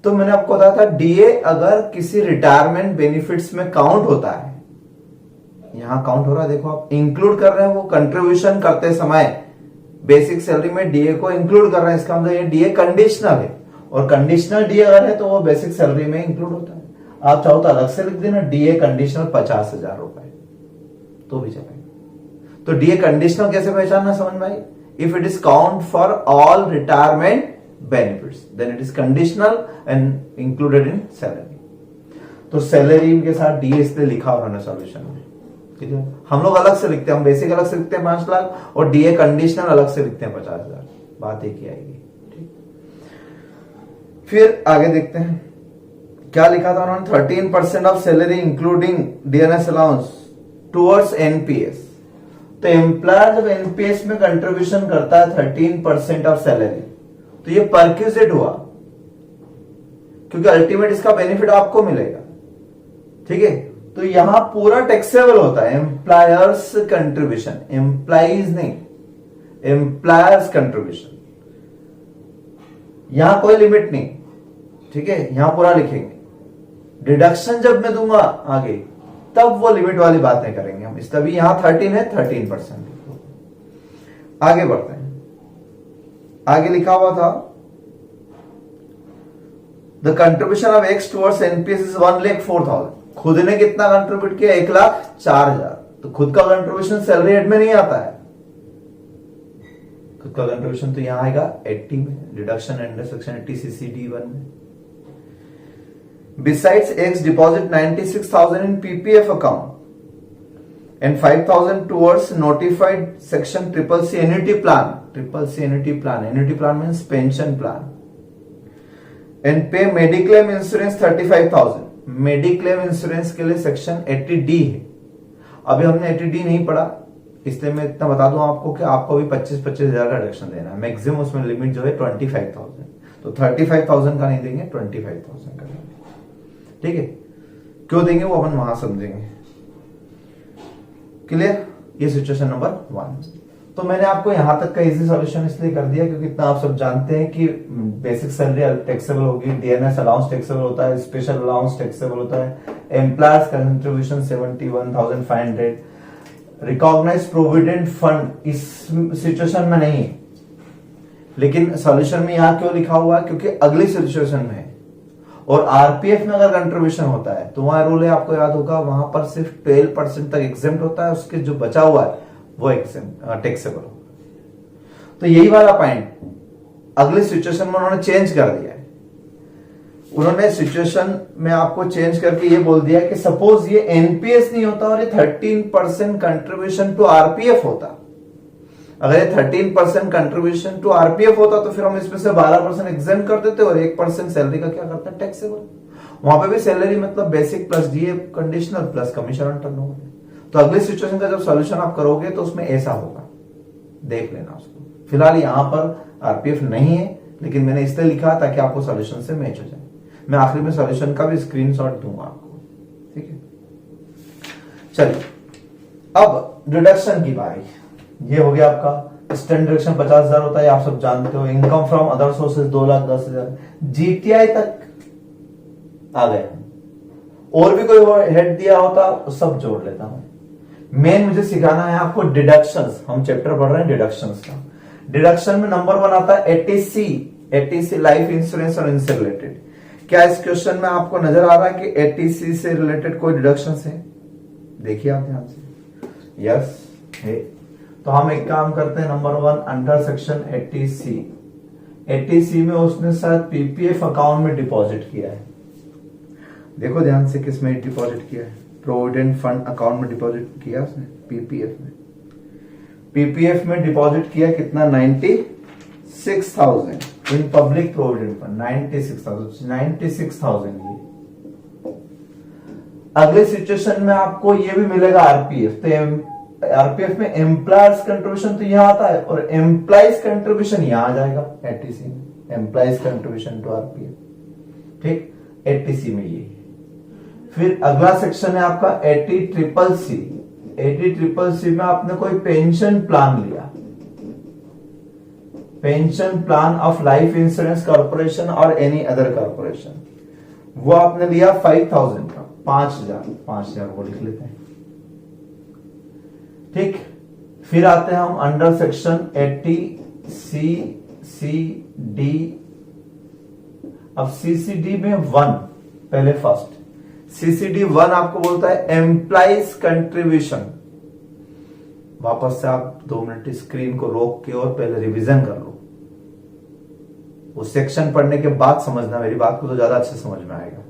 तो मैंने आपको बताया था DA अगर किसी रिटायरमेंट बेनिफिट्स में काउंट होता है, यहां काउंट हो रहा है, देखो आप इंक्लूड कर रहे हैं, वो कंट्रीब्यूशन करते समय बेसिक सैलरी में DA को इंक्लूड कर रहे हैं, इसका मतलब ये DA कंडीशनल है। और कंडीशनल DA अगर है तो वो बेसिक सैलरी में इंक्लूड होता है। आप चाहो तो अलग से लिख देना DA कंडीशनल 50,000 रुपए, तो भी चलेगा। तो DA कंडीशनल कैसे पहचानना समझ में आई, if it is count for all retirement benefits then it is conditional and included in salary. तो सैलरी के साथ DA इसलिए लिखा उन्होंने सॉल्यूशन में, ठीक है। हम लोग अलग से लिखते हैं, हम बेसिक अलग से लिखते हैं 5 लाख और DA कंडीशनल अलग से लिखते हैं 50,000, बात एक ही आएगी, ठीक। फिर आगे देखते हैं क्या लिखा था उन्होंने, 13% of salary including DNS allowance towards NPS। तो एम्प्लॉयर जब NPS में कंट्रीब्यूशन करता है 13% ऑफ सैलरी, तो ये परक्यूजेट हुआ, क्योंकि अल्टीमेट इसका बेनिफिट आपको मिलेगा, ठीक है। तो यहां पूरा टैक्सेबल होता है एम्प्लॉयर्स कंट्रीब्यूशन, एम्प्लॉइज नहीं, एम्प्लॉयर्स कंट्रीब्यूशन। यहां कोई लिमिट नहीं, ठीक है, यहां पूरा लिखेंगे। डिडक्शन जब मैं दूंगा आगे तब वो लिमिट वाली बातें करेंगे हम, इस तभी यहां 13 है 13%। आगे बढ़ते हैं, आगे लिखा हुआ था the contribution of X towards NPS is 1,04,000। खुद ने कितना कंट्रीब्यूट किया, 1,04,000। तो खुद का कंट्रीब्यूशन सैलरी हेड में नहीं आता है, खुद का कंट्रीब्यूशन तो यहां आएगा 80 में, डिडक्शन अंडर सेक्शन 80 CCD1 में। Besides, X deposit 96,000 in PPF account and 5,000 towards notified section CCC annuity plan. CCC annuity plan. Annuity plan means pension plan. And pay mediclaim insurance 35,000. Mediclaim insurance के लिए section 80D है। अभी हमने 80D नहीं पढ़ा, इसलिए मैं इतना बता दूं आपको कि आपको भी 25-25 हजार का रिडक्शन देना है। मैक्सिमम उसमें लिमिट जो है 25,000, तो 35,000 का नहीं देंगे, 25,000 का देंगे। ठीक है, क्यों देंगे वो अपन वहां समझेंगे। क्लियर? ये सिचुएशन नंबर 1। तो मैंने आपको यहां तक का इजी सॉल्यूशन इसलिए कर दिया क्योंकि इतना आप सब जानते हैं कि बेसिक सैलरी टैक्सेबल होगी, डीएनएस अलाउंस टैक्सेबल होता है, स्पेशल अलाउंस टैक्सेबल होता है, employer's contribution 71,500, recognised provident fund इस सिचुएशन में नहीं है, लेकिन सॉल्यूशन में यहां क्यों लिखा हुआ है, क्योंकि अगली सिचुएशन में है। और आरपीएफ में अगर कंट्रीब्यूशन होता है तो वहां रूल है, आपको याद होगा, वहां पर सिर्फ 12% तक एग्जेम्प्ट होता है, उसके जो बचा हुआ है वो टैक्सेबल होगा। तो यही वाला पॉइंट अगले सिचुएशन में उन्होंने चेंज कर दिया है। उन्होंने सिचुएशन में आपको चेंज करके ये बोल दिया कि सपोज ये एनपीएस नहीं होता और ये 13% कंट्रीब्यूशन टू आरपीएफ होता। अगर ये 13% कंट्रीब्यूशन टू आरपीएफ होता तो फिर हम इसमें से 12% एग्जेम्प्ट कर देते और 1% सैलरी का क्या करते हैं, टैक्सेबल। वहां पे भी सैलरी मतलब basic plus DA conditional plus commission on turnover. तो अगले सिचुएशन का जब सॉल्यूशन आप करोगे तो उसमें ऐसा होगा, देख लेना उसको। फिलहाल यहां पर आरपीएफ नहीं है, लेकिन मैंने इसलिए लिखा ताकि आपको सॉल्यूशन से मैच हो जाए। मैं आखिरी में सॉल्यूशन का भी स्क्रीनशॉट दूंगा आपको। ठीक है, चलिए अब डिडक्शन की बारी। ये हो गया आपका स्टैंडर्ड डिडक्शन 50,000 होता है, आप सब जानते हो। Income from other sources 2,10,000, GTI तक आ गए। और भी कोई हेड दिया होता सब जोड़ लेता हूं। मेन मुझे सिखाना है आपको डिडक्शंस। हम चैप्टर पढ़ रहे हैं डिडक्शंस का। डिडक्शन में नंबर 1 आता है एटीसी, एटीसी लाइफ इंश्योरेंस और इनसे रिलेटेड। क्या इस क्वेश्चन में आपको नजर आ रहा है कि एटीसी से रिलेटेड कोई डिडक्शंस है? देखिए आप ध्यान से, यस है। तो हम एक काम करते हैं, number 1 under section eighty C. Eighty C में उसने शायद पीपीएफ अकाउंट में डिपॉजिट किया है। देखो ध्यान से, किसमें डिपॉजिट किया है? प्रोविडेंट फंड अकाउंट में डिपॉजिट किया उसने, पीपीएफ में। पीपीएफ में डिपॉजिट किया कितना? 96,000 इन पब्लिक प्रोविडेंट फंड। 96,000 ये। अगले सिचुएशन में आपको ये भी मिलेगा आरपीएफ। तो आरपीएफ में एम्प्लॉयर्स कंट्रीब्यूशन तो यहां आता है और एम्प्लॉइज कंट्रीब्यूशन यहां आ जाएगा एटीसी में। एम्प्लॉइज कंट्रीब्यूशन टू आरपीएफ, ठीक, एटीसी में ये। फिर अगला सेक्शन है आपका 80CCC। 80CCC में आपने कोई पेंशन प्लान लिया, pension plan of life insurance corporation और एनी अदर कॉर्पोरेशन, वो आपने लिया 5,000 का, 5,000 को लिख लेते हैं। ठीक, फिर आते हैं हम अंडर सेक्शन 80CCD। अब सीसीडी में 1 पहले फर्स्ट, सीसीडी 1 आपको बोलता है एम्प्लॉइज कंट्रीब्यूशन। वापस से आप 2 मिनट स्क्रीन को रोक के और पहले रिवीजन कर लो। वो सेक्शन पढ़ने के बाद समझना, मेरी बात को तो ज्यादा अच्छे समझ में आएगा।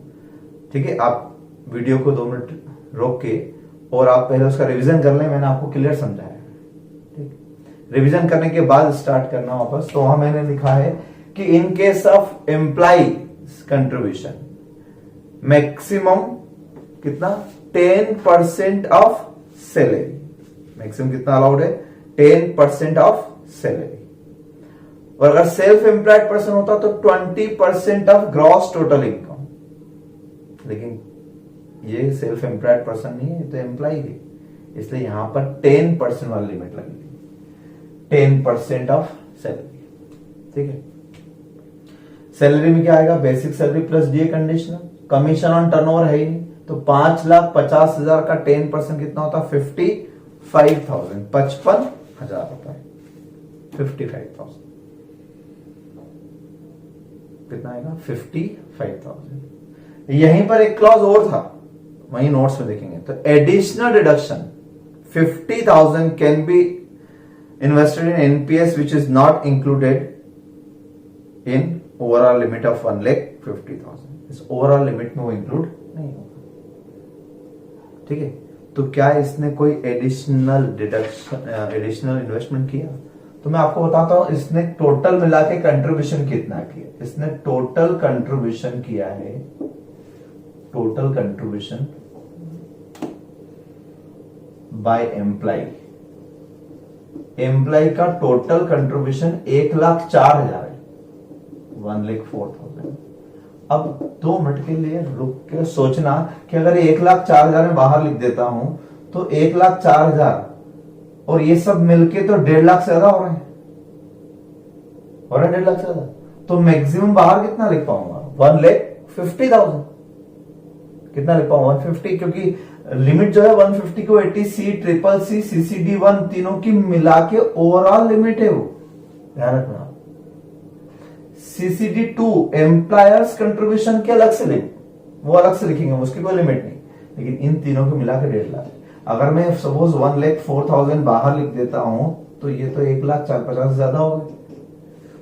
ठीक है, आप वीडियो को 2 मिनट रोक के और आप पहले उसका रिवीजन कर लें, मैंने आपको क्लियर समझाया। ठीक, रिवीजन करने के बाद स्टार्ट करना वापस। तो वहां मैंने लिखा है कि in case of employee contribution maximum कितना? 10% ऑफ सैलरी। मैक्सिमम कितना अलाउड है? 10% ऑफ सैलरी। और अगर सेल्फ एम्प्लॉयड पर्सन होता तो 20% ऑफ ग्रॉस टोटल इनकम। लेकिन ये सेल्फ एम्प्लॉयड पर्सन नहीं है, ये तो एम्प्लॉय है, इसलिए यहां पर 10% वाली लिमिट लगेगी, 10% ऑफ सैलरी। ठीक है, सैलरी में क्या आएगा? Basic salary plus DA conditional. Commission on turnover है ही नहीं, तो 5,50,000 का 10% कितना होता है? 55,000, 55,000 होता है। 55,000 कितना आएगा? 55,000। यहीं पर एक क्लॉज और था, वहीं नोट्स में देखेंगे। तो additional deduction 50,000 can be invested in NPS which is not included in overall limit of 1,50,000। इस ओवरऑल लिमिट में वो इंक्लूड नहीं होगा। ठीक है, तो क्या इसने कोई एडिशनल डिडक्शन, एडिशनल इन्वेस्टमेंट किया? तो मैं आपको बताता हूं, इसने टोटल मिला के कंट्रीब्यूशन कितना किया। इसने टोटल कंट्रीब्यूशन किया है, total contribution by employee employee का टोटल कंट्रीब्यूशन 1,04,000 है, 1,04,000। अब 2 मिनट के लिए रुक के सोचना कि अगर 1,04,000 में बाहर लिख देता हूं तो 1,04,000 और ये सब मिलके तो 1.5 लाख से ज्यादा हो रहे हैं, हो रहा है 1.5 लाख से ज्यादा। तो मैक्सिमम बाहर कितना लिख पाऊंगा? 1,50,000। कितना लिख पाऊंगा? 150, क्योंकि लिमिट जो है 150 को 80C, ट्रिपल सी, CCD1 तीनों की मिला के ओवरऑल लिमिट है वो, ध्यान रखना। CCD2 एम्प्लॉयर्स कंट्रीब्यूशन के अलग से लिख, वो अलग से लिखेंगे, उसकी कोई लिमिट नहीं, लेकिन इन तीनों को मिला के 1.5 लाख। अगर मैं सपोज 1,04,000 बाहर लिख देता हूं तो ये तो 1,04,50,000 से ज्यादा हो गए।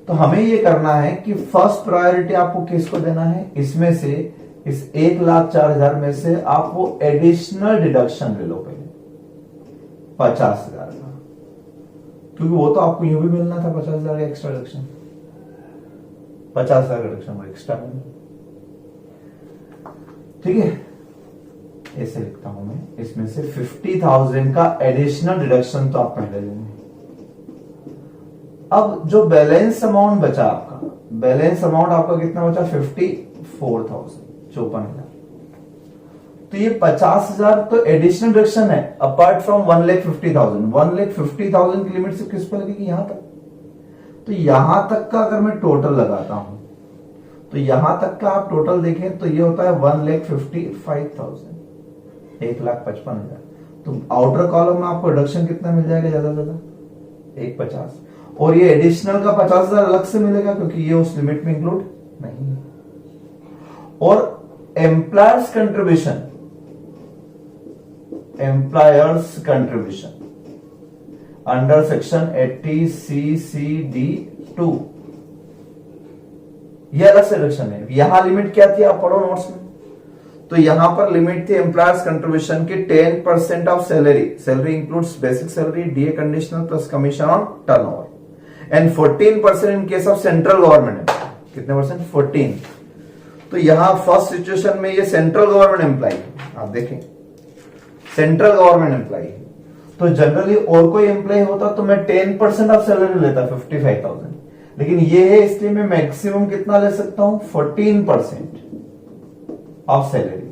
तो हमें ये करना है कि फर्स्ट प्रायोरिटी आपको किसको देना है? इसमें से, इस 1,04,000 में से आप वो एडिशनल डिडक्शन ले लो पहले 50,000 का, क्योंकि वो तो आपको यूं भी मिलना था 50,000 का एक्स्ट्रा डिडक्शन, 50,000 का डिडक्शन वो एक्स्ट्रा मिलना। ठीक है, ऐसे लिखता हूं मैं, इसमें से 50,000 का एडिशनल डिडक्शन तो आप पहले लेंगे। अब जो बैलेंस अमाउंट बचा आपका, बैलेंस अमाउंट आपका कितना बचा? 54,000, 54,000। तो ये 50,000 तो एडिशनल डिडक्शन है अपार्ट फ्रॉम 1,50,000। 1,50,000 की लिमिट सिर्फ किस पर लगेगी? यहां तक। तो यहां तक का अगर मैं टोटल लगाता हूं तो यहां तक का आप टोटल देखें तो ये होता है 1,55,000, 1,55,000। तो आउटर कॉलम में आपको रिडक्शन कितना मिल जाएगा? ज्यादा से ज्यादा 1,50,000, और ये एडिशनल का 50,000 अलग से मिलेगा क्योंकि ये उस लिमिट में इंक्लूड नहीं है। और employers contribution, employers contribution under section 80CCD2, ये अलग से रिडक्शन है। यहां लिमिट क्या थी? आप पढ़ो नोट्स में। तो यहां पर लिमिट थी एम्प्लॉयर्स कंट्रीब्यूशन की 10% of salary, salary includes basic salary, DA conditional plus commission on turnover, and 14% in case of central government. कितने परसेंट? 14। तो यहां फर्स्ट सिचुएशन में ये सेंट्रल गवर्नमेंट एम्प्लॉय, आप देखें सेंट्रल गवर्नमेंट एम्प्लॉय, तो जनरली और कोई एम्प्लॉय होता तो मैं 10% ऑफ सैलरी लेता 55,000, लेकिन ये है इसलिए मैं मैक्सिमम कितना ले सकता हूं? 14% ऑफ सैलरी।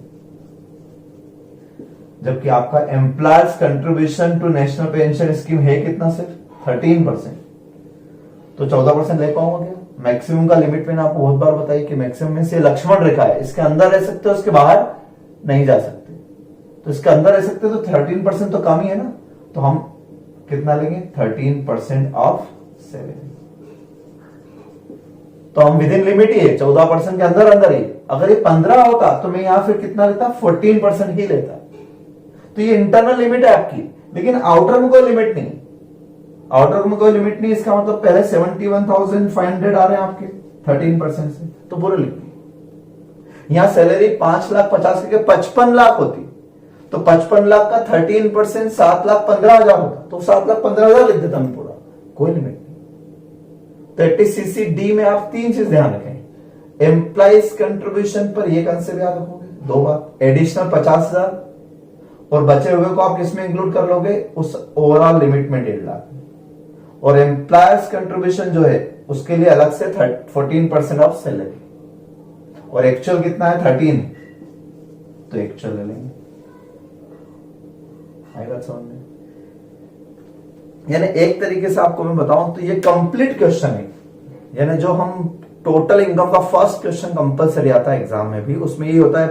जबकि आपका employer's contribution to national pension scheme है कितना? सिर्फ 13%। तो 14% ले पाऊंगा क्या? मैक्सिमम का लिमिट मैंने आपको बहुत बार बताई कि मैक्सिमम में से लक्ष्मण रेखा है, इसके अंदर रह सकते हो, उसके बाहर नहीं जा सकते। तो इसके अंदर रह सकते हो तो 13% तो कम ही है ना, तो हम कितना लेंगे? 13% ऑफ सैलरी। तो हम विद इन लिमिट ही है, 14% के अंदर अंदर ही। अगर ये 15 होता तो मैं यहां फिर कितना लेता? 14% ही लेता। तो ये इंटरनल लिमिट है आपकी, लेकिन आउटर में कोई लिमिट नहीं, आउटर में कोई लिमिट नहीं। इसका मतलब पहले 71,500 आ रहे हैं आपके 13% से, तो पूरे लिखिए। यहां सैलरी 5,50,000 के 55 लाख होती, तो 55 लाख का 13% 7,15,000 होता, तो 7,15,000 लिख देता मैं पूरा, कोई लिमिट नहीं। 30CCD में आप 3 चीज ध्यान रखें, एम्प्लॉइज कंट्रीब्यूशन पर ये कंसेप्ट याद रखोगे, 2 बात, एडिशनल 50,000 और बचे हुए को आप किसमें इंक्लूड कर लोगे? उस ओवरऑल लिमिट में 1.5 लाख। और एम्प्लॉयर्स कंट्रीब्यूशन जो है उसके लिए अलग से 14% ऑफ सैलरी, और एक्चुअल कितना है? 13, तो एक्चुअल ले लेंगे। आएगा समझ में? यानी एक तरीके से आपको मैं बताऊं तो ये कंप्लीट क्वेश्चन है, यानी जो हम टोटल इनकम का फर्स्ट क्वेश्चन कंपलसरी आता है एग्जाम में भी, उसमें ये होता है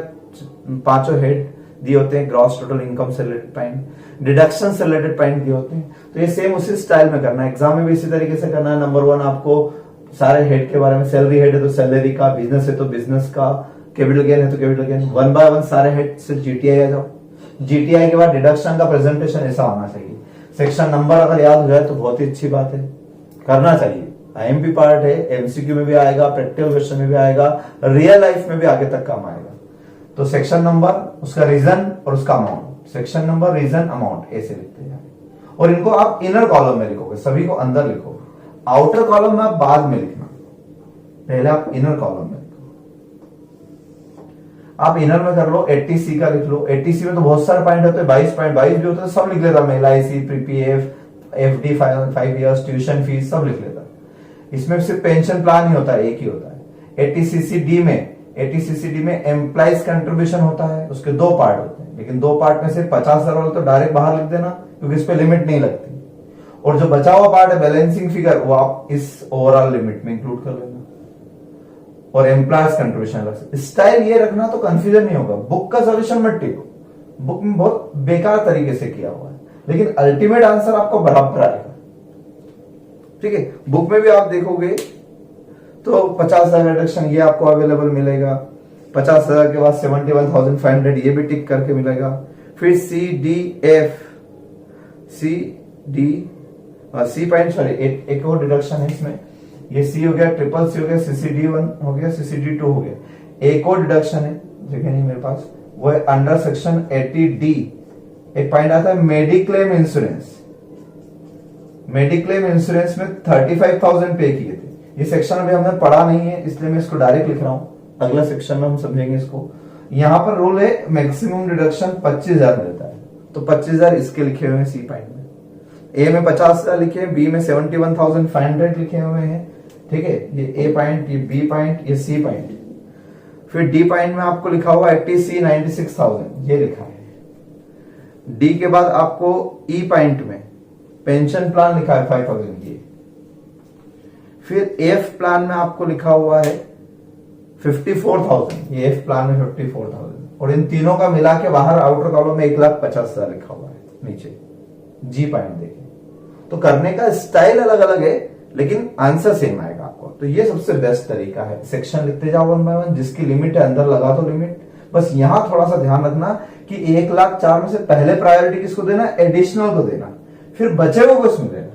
5 हेड दिए होते हैं, ग्रॉस टोटल इनकम से रिलेटेड पॉइंट, डिडक्शन से रिलेटेड पॉइंट दिए होते हैं। तो ये सेम उसी स्टाइल में करना है, एग्जाम में भी इसी तरीके से करना है। नंबर 1 आपको सारे हेड के बारे में, सैलरी हेड है तो सैलरी का, बिजनेस है तो बिजनेस का, कैपिटल गेन है तो कैपिटल गेन, 1 बाय 1 सारे हेड से जीटीआई आ जाओ। जीटीआई के बाद डिडक्शन का प्रेजेंटेशन ऐसा होना चाहिए। सेक्शन नंबर अगर याद हो जाए तो बहुत ही अच्छी बात है, करना चाहिए। आईएमपी पार्ट है, एमसीक्यू में भी आएगा, प्रैक्टिकल क्वेश्चन में भी आएगा, रियल लाइफ में भी आगे तक काम आएगा। तो सेक्शन नंबर, उसका रीजन और उसका amount, section number, reason, amount, ऐसे लिखते हैं। और इनको आप इनर कॉलम में लिखोगे, सभी को अंदर लिखोगे, आउटर कॉलम में आप बाद में लिखना, पहले आप इनर कॉलम में लिखो। आप इनर में कर लो, 80C का लिख लो। 80C में तो बहुत सारे पॉइंट होते हैं, 22 पॉइंट 22 भी होते हैं, सब लिख लेता मैं, LIC, PPF, FD 5 years, tuition fees सब लिख लेता। इसमें सिर्फ पेंशन प्लान ही होता है, एक ही होता है। एटीसीसीडी में एम्प्लॉइज कंट्रीब्यूशन होता है, उसके 2 पार्ट होते हैं, लेकिन 2 पार्ट में से 50,000 वाला तो डायरेक्ट बाहर लिख देना, क्योंकि इस पे लिमिट नहीं लगती। और जो बचा हुआ पार्ट है बैलेंसिंग फिगर, वो आप इस ओवरऑल लिमिट में इंक्लूड कर लेना। और एम्प्लॉयज कंट्रीब्यूशन अलग से। स्टाइल ये रखना तो कंफ्यूजन नहीं होगा। बुक का सॉल्यूशन मत टिको, बुक में बहुत बेकार तरीके से किया हुआ है, लेकिन अल्टीमेट आंसर आपको बराबर आएगा। ठीक है, बुक में भी आप देखोगे तो 50,000 रिडक्शन ये आपको अवेलेबल मिलेगा। 50,000 के बाद 71,500 ये भी टिक करके मिलेगा। फिर सी पॉइंट, सॉरी एक और डिडक्शन है इसमें, ये सी हो गया, ट्रिपल सी हो गया, CCD1 हो गया, CCD2 हो गया। एक और डिडक्शन है, जगह नहीं मेरे पास, वो है अंडर सेक्शन 80D। एक पॉइंट आता है मेडिक्लेम इंश्योरेंस। मेडिक्लेम इंश्योरेंस में 35,000 पे किए थे। ये सेक्शन अभी हमने पढ़ा नहीं है, इसलिए मैं इसको डायरेक्ट लिख रहा हूं, अगला सेक्शन में हम समझेंगे इसको। यहां पर रूल है मैक्सिमम डिडक्शन 25,000 मिलता है, तो 25,000 इसके लिखे हुए हैं सी पॉइंट में। ए में 50,000 लिखे हैं, बी में 71,500 लिखे हुए हैं। ठीक है, ये ए पॉइंट, ये बी पॉइंट, ये सी पॉइंट। फिर डी पॉइंट में आपको लिखा हुआ 80C 96,000 ये लिखा है। डी के बाद आपको ई पॉइंट में पेंशन प्लान लिखा है 5,000 ये। फिर एफ प्लान में आपको लिखा हुआ है 54,000, ये एफ प्लान में 54,000। और इन तीनों का मिला के बाहर आउटर कॉलम में 1,50,000 लिखा हुआ है नीचे। जी पॉइंट देखिए, तो करने का स्टाइल अलग अलग है, लेकिन आंसर सेम आएगा आपको। तो ये सबसे बेस्ट तरीका है, सेक्शन लिखते जाओ 1 बाय 1, जिसकी लिमिट है अंदर लगा दो लिमिट। बस यहां थोड़ा सा ध्यान रखना कि 1,04,000 में से पहले प्रायोरिटी किसको देना, एडिशनल को देना, फिर बचे हुए को इसमें देना।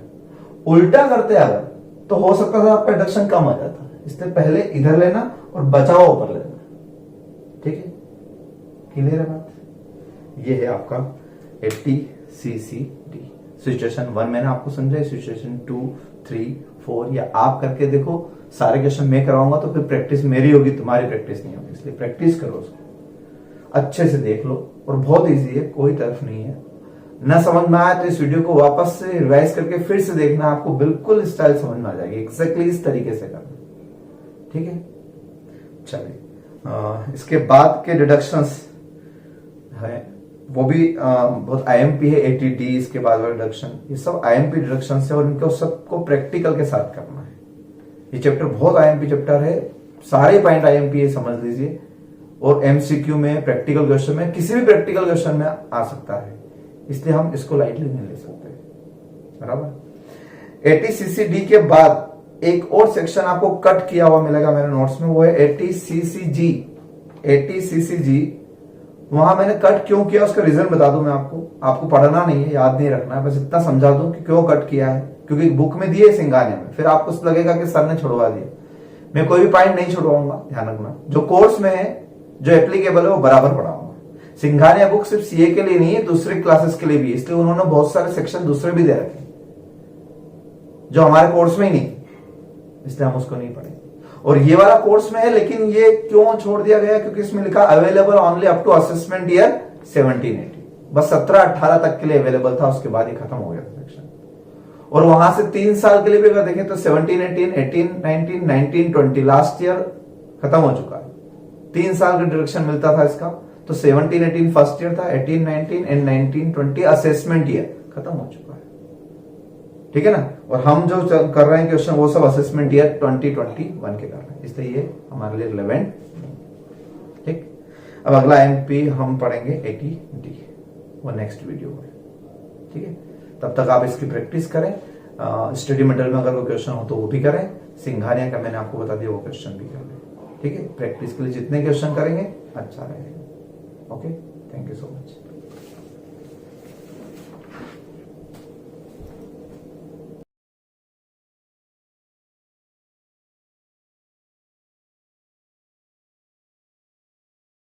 उल्टा करते अगर तो हो सकता था आपका डिडक्शन कम आ जाता, इसलिए पहले इधर लेना और बचाओ ऊपर लेना। ठीक है, क्लियर है बात? ये है आपका 80CCD। सिचुएशन 1 मैंने आपको समझाया, सिचुएशन 2, 3, 4 या आप करके देखो। सारे क्वेश्चन मैं कराऊंगा तो फिर प्रैक्टिस मेरी होगी, तुम्हारी प्रैक्टिस नहीं होगी, इसलिए प्रैक्टिस करो उसको, अच्छे से देख लो। और बहुत इजी है, कोई टफ नहीं है। ना समझ में आया तो इस वीडियो को वापस से रिवाइज करके फिर से देखना, आपको बिल्कुल स्टाइल समझ में आ जाएगी, एग्जैक्टली इस तरीके से करना। ठीक है, चलिए इसके बाद के डिडक्शंस है, वो भी बहुत IMP है। 80D इसके बाद वाला डिडक्शन, ये सब IMP डिडक्शन है और इनको सबको प्रैक्टिकल के साथ करना है। ये चैप्टर बहुत IMP चैप्टर है, सारे पॉइंट IMP है, समझ लीजिए। और MCQ में, प्रैक्टिकल क्वेश्चन में, किसी भी प्रैक्टिकल क्वेश्चन में आ सकता है, इसलिए हम इसको लाइटली नहीं ले सकते, बराबर। 80CCD के बाद एक और सेक्शन आपको कट किया हुआ मिलेगा मेरे नोट्स में, वो है 80CCG। 80CCG वहां मैंने कट क्यों किया उसका रीजन बता दूं मैं आपको पढ़ना नहीं है, याद नहीं रखना है, बस इतना समझा दूं कि क्यों कट किया है। क्योंकि बुक में दिए सिंघानिया में, फिर आपको लगेगा कि सर ने छुड़वा दिया। मैं कोई भी पॉइंट नहीं छुड़वाऊंगा, ध्यान रखना। जो कोर्स में है, जो एप्लीकेबल है, वो बराबर पढ़ाऊंगा। सिंघानिया बुक सिर्फ सीए के लिए नहीं है, दूसरे क्लासेस के लिए भी, इसलिए उन्होंने बहुत सारे सेक्शन दूसरे भी दे रखे जो हमारे कोर्स में ही नहीं, इसलिए हम उसको नहीं पढ़ेंगे। और ये वाला कोर्स में है, लेकिन ये क्यों छोड़ दिया गया, क्योंकि इसमें लिखा available only up to assessment year 17-18, बस 17-18 तक के लिए अवेलेबल था, उसके बाद ही खत्म हो गया था सेक्शन। और वहां से 3 साल के लिए भी अगर देखें तो 17-18, 18-19, 19-20 लास्ट ईयर खत्म हो चुका है। 3 साल का डिडक्शन मिलता था इसका, तो 17-18 फर्स्ट ईयर था, 18-19 एंड 19-20 असेसमेंट ईयर खत्म हो चुका है। ठीक है ना। और हम जो कर रहे हैं क्वेश्चन वो सब असेसमेंट ईयर 2021 के कर रहे हैं, इसलिए ये हमारे लिए रिलेवेंट। ठीक, अब अगला MP हम पढ़ेंगे 80D, वो नेक्स्ट वीडियो में। ठीक है, तब तक आप इसकी प्रैक्टिस करें। स्टडी मटेरियल में अगर कोई क्वेश्चन हो तो वो भी करें। सिंघानिया का मैंने आपको बता दिया, वो क्वेश्चन भी कर लें। ठीक है, प्रैक्टिस के लिए जितने क्वेश्चन करेंगे अच्छा रहेगा। Okay, thank you so much.